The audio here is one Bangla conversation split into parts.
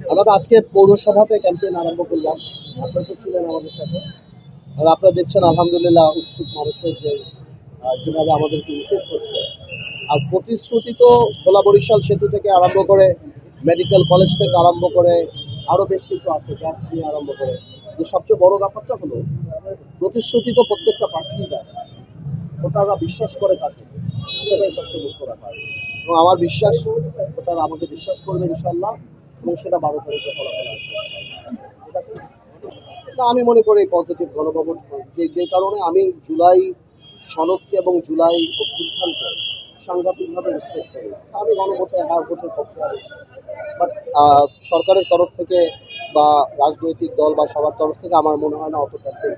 আমরা তো আজকে পৌরসভাতে ক্যাম্পেইন আরম্ভ করলাম। আপনারা তো ছিলেন আমাদের সাথে। আর আপনারা দেখছেন আলহামদুলিল্লাহ উৎসুক মানুষের যে যেভাবে আমাদেরকে রিসিভ করছে। আর প্রতিশ্রুতি তো ভোলা বরিশাল সেতু থেকে আরম্ভ করে মেডিকেল কলেজ থেকে আরম্ভ করে আরও বেশ কিছু আছে, গ্যাস নিয়ে আরম্ভ করে। কিন্তু সবচেয়ে বড় ব্যাপারটা হলো প্রতিশ্রুতি তো প্রত্যেকটা প্রার্থী দেয়, ভোটাররা বিশ্বাস করে থাকে, সেটাই সবচেয়ে মুখ্য ব্যাপার। এবং আমার বিশ্বাস ভোটাররা আমাকে বিশ্বাস করবে ইনশাল্লাহ, এবং সেটা 12 তারিখে ফলাফল আসবে। ঠিক আছে? না, আমি মনে করি পজিটিভ গণভোট, যে কারণে আমি জুলাই সনদকে এবং জুলাই অভ্যুত্থানকে সাংঘাতিকভাবে রেসপেক্ট করি। আমি গণভোটে হ্যাঁ ভোটের পক্ষে আছি। বাট সরকারের তরফ থেকে বা রাজনৈতিক দল বা সবার তরফ থেকে আমার মনে হয় না অত ক্যাম্পেইন।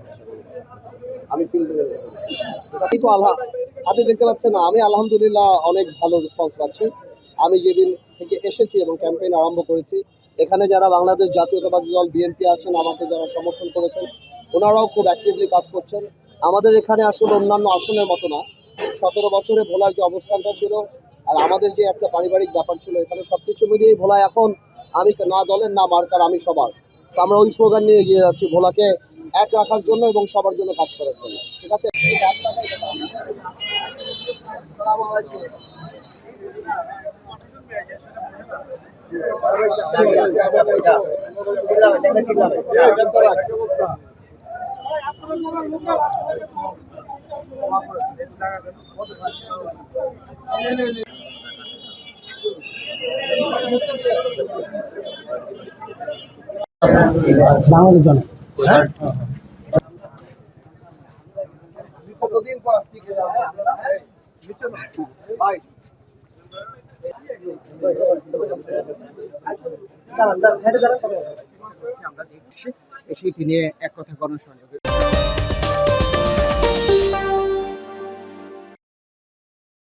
আমি ফিল এই তো আপনি দেখতে পাচ্ছেন না, আমি আলহামদুলিল্লাহ অনেক ভালো রেসপন্স পাচ্ছি। আমি যেদিন থেকে এসেছি এবং ক্যাম্পেইন আরম্ভ করেছি, এখানে যারা বাংলাদেশ জাতীয়তাবাদী দল বিএনপি আছেন, আমাকে যারা সমর্থন করেছেন, ওনারাও খুব অ্যাক্টিভলি কাজ করছেন। আমাদের এখানে আসলে অন্যান্য আসনের মতো না। 17 বছরে ভোলার যে অবস্থানটা ছিল আর আমাদের যে একটা পারিবারিক ব্যাপার ছিল, এখানে সব কিছু মিলিয়েই ভোলা এখন আমি না দলের না মার্কার, আমি সবার। তো আমরা ওই স্লোগান নিয়ে এগিয়ে যাচ্ছি, ভোলাকে এক রাখার জন্য এবং সবার জন্য কাজ করার জন্য। ঠিক আছে? আসসালামু আলাইকুম। বাংলাদেশ জনক কতদিন পর আসছি ভাই, এসেই নিয়ে এক কথা করার সহযোগিতা